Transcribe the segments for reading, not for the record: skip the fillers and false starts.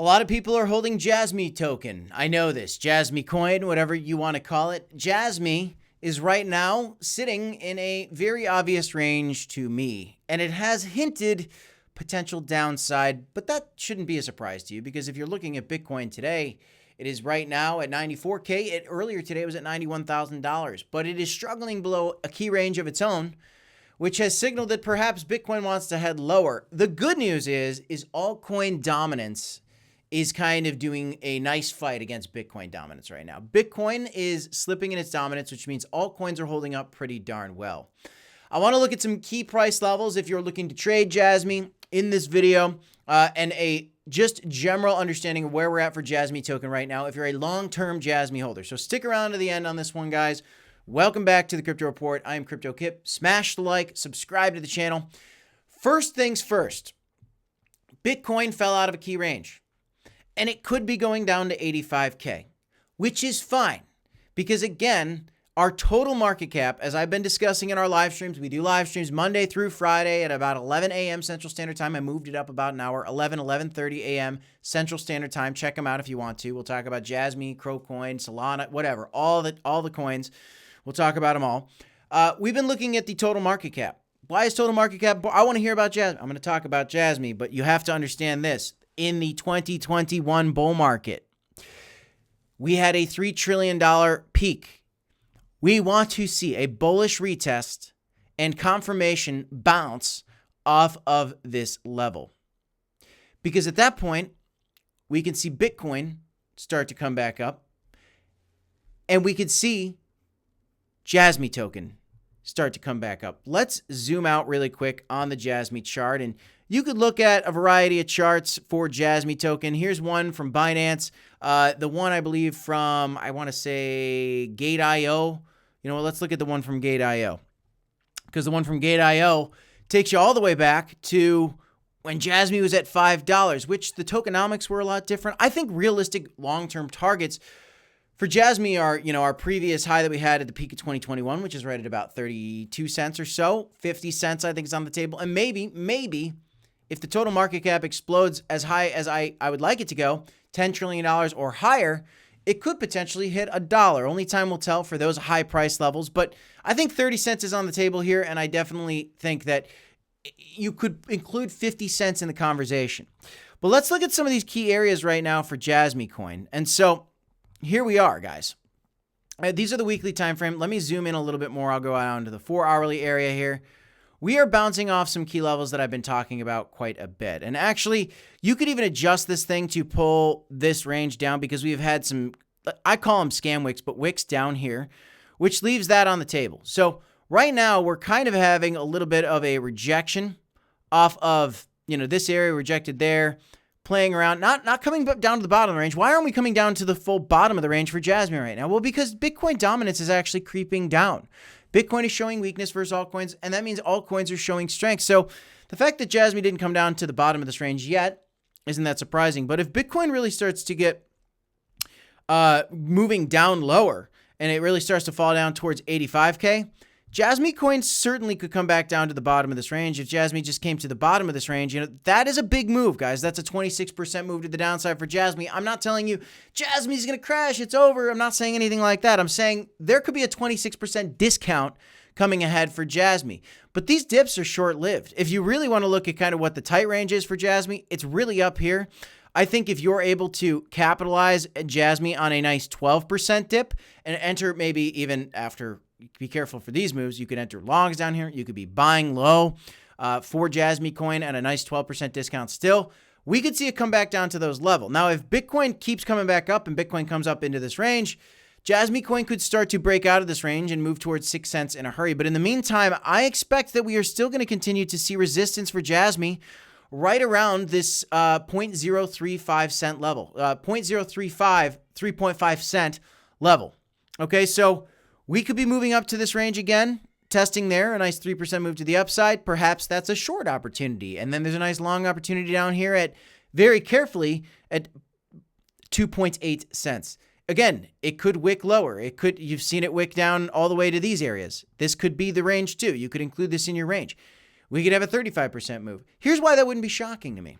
A lot of people are holding Jasmy token. I know this. Jasmy coin, whatever you want to call it. Jasmy is right now sitting in a very obvious range to me, and it has hinted potential downside, but that shouldn't be a surprise to you because if you're looking at Bitcoin today, it is right now at 94K. Earlier today was at $91,000, but it is struggling below a key range of its own, which has signaled that perhaps Bitcoin wants to head lower. The good news is altcoin dominance is kind of doing a nice fight against Bitcoin dominance right now. Bitcoin is slipping in its dominance, which means altcoins are holding up pretty darn well. I want to look at some key price levels if you're looking to trade Jasmy in this video, and a just general understanding of where we're at for Jasmy token right now if you're a long-term Jasmy holder. So stick around to the end on this one, guys. Welcome back to the Crypto Report. I am Crypto Kip. Smash the like, subscribe to the channel. First things first, Bitcoin fell out of a key range. And it could be going down to 85K, which is fine because, again, our total market cap, as I've been discussing in our live streams, we do live streams Monday through Friday at about 11 a.m. Central Standard Time. I moved it up about an hour, 11:30 a.m. Central Standard Time. Check them out if you want to. We'll talk about Jasmy, Crocoin, Solana, whatever, all the coins. We'll talk about them all. We've been looking at the total market cap. Why is total market cap? I want to hear about Jasmy. I'm going to talk about Jasmy, but you have to understand this. In the 2021 bull market, we had a $3 trillion peak. We want to see a bullish retest and confirmation bounce off of this level. Because at that point, we can see Bitcoin start to come back up, and we could see Jasmy token start to come back up. Let's zoom out really quick on the Jasmy chart, and you could look at a variety of charts for Jasmy token. Here's one from Binance. The one I believe from, I want to say Gate.io. You know what? Let's look at the one from Gate.io. Because the one from Gate.io takes you all the way back to when Jasmy was at $5, which the tokenomics were a lot different. I think realistic long-term targets for Jasmy are, our previous high that we had at the peak of 2021, which is right at about 32 cents or so. 50 cents, I think, is on the table. And maybe, if the total market cap explodes as high as I would like it to go, $10 trillion or higher, it could potentially hit $1. Only time will tell for those high price levels. But I think 30 cents is on the table here, and I definitely think that you could include 50 cents in the conversation. But let's look at some of these key areas right now for Jasmy coin. And so here we are, guys. These are the weekly time frame. Let me zoom in a little bit more. I'll go out into the 4-hourly area here. We are bouncing off some key levels that I've been talking about quite a bit. And actually, you could even adjust this thing to pull this range down because we've had some, I call them scam wicks, but wicks down here, which leaves that on the table. So right now, we're kind of having a little bit of a rejection off of, this area rejected there, playing around, not coming down to the bottom of the range. Why aren't we coming down to the full bottom of the range for Jasmy right now? Well, because Bitcoin dominance is actually creeping down. Bitcoin is showing weakness versus altcoins, and that means altcoins are showing strength. So the fact that Jasmy didn't come down to the bottom of this range yet isn't that surprising. But if Bitcoin really starts to get moving down lower and it really starts to fall down towards 85K, Jasmy coin certainly could come back down to the bottom of this range. If Jasmy just came to the bottom of this range, that is a big move, guys. That's a 26% move to the downside for Jasmy. I'm not telling you Jasmy's going to crash. It's over. I'm not saying anything like that. I'm saying there could be a 26% discount coming ahead for Jasmy. But these dips are short-lived. If you really want to look at kind of what the tight range is for Jasmy, it's really up here. I think if you're able to capitalize Jasmy on a nice 12% dip and enter maybe even after, be careful for these moves, you could enter longs down here. You could be buying low for Jasmy coin at a nice 12% discount still. We could see it come back down to those levels. Now, if Bitcoin keeps coming back up and Bitcoin comes up into this range, Jasmy coin could start to break out of this range and move towards 6 cents in a hurry. But in the meantime, I expect that we are still going to continue to see resistance for Jasmy right around this 0.035 cent level, 3.5 cent level. Okay, so we could be moving up to this range again, testing there, a nice 3% move to the upside. Perhaps that's a short opportunity. And then there's a nice long opportunity down here at, very carefully, at 2.8 cents. Again, it could wick lower. You've seen it wick down all the way to these areas. This could be the range too. You could include this in your range. We could have a 35% move. Here's why that wouldn't be shocking to me.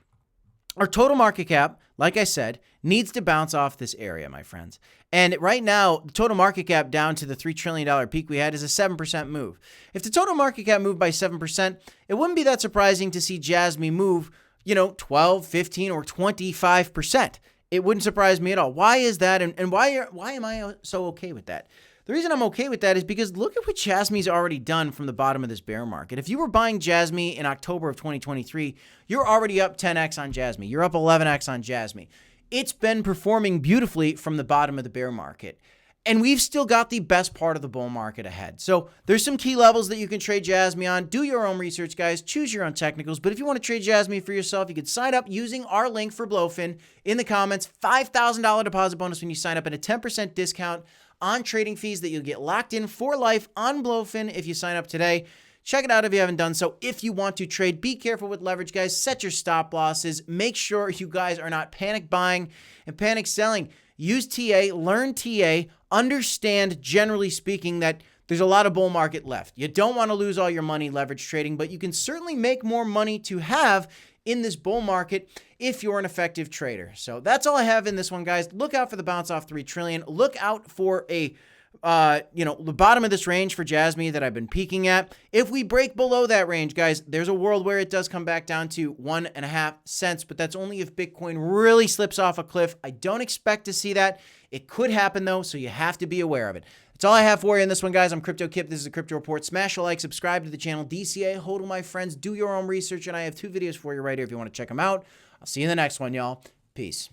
our total market cap, like I said, needs to bounce off this area, my friends. And right now, the total market cap down to the $3 trillion peak we had is a 7% move. If the total market cap moved by 7%, it wouldn't be that surprising to see Jasmy move, 12, 15, or 25%. It wouldn't surprise me at all. Why is that? And why am I so okay with that? The reason I'm okay with that is because look at what Jasmy's already done from the bottom of this bear market. If you were buying Jasmy in October of 2023, you're already up 10x on Jasmy. You're up 11x on Jasmy. It's been performing beautifully from the bottom of the bear market. And we've still got the best part of the bull market ahead. So there's some key levels that you can trade Jasmy on. Do your own research, guys. Choose your own technicals. But if you want to trade Jasmy for yourself, you can sign up using our link for Blowfin in the comments. $5,000 deposit bonus when you sign up and a 10% discount on trading fees that you'll get locked in for life on Blowfin if you sign up today. Check it out if you haven't done so. If you want to trade, be careful with leverage, guys. Set your stop losses. Make sure you guys are not panic buying and panic selling. Use TA, learn TA, understand, generally speaking, that there's a lot of bull market left. You don't want to lose all your money leverage trading, but you can certainly make more money to have in this bull market if you're an effective trader. So that's all I have in this one, guys. Look out for the bounce off 3 trillion. Look out for the bottom of this range for Jasmy that I've been peeking at. If we break below that range, guys, there's a world where it does come back down to 1.5 cents, but that's only if Bitcoin really slips off a cliff. I don't expect to see that. It could happen though, so you have to be aware of it. That's all I have for you in this one, guys. I'm Crypto Kip. This is a Crypto Report. Smash a like, subscribe to the channel. DCA, hodl my friends, do your own research, and I have 2 videos for you right here if you want to check them out. I'll see you in the next one, y'all. Peace.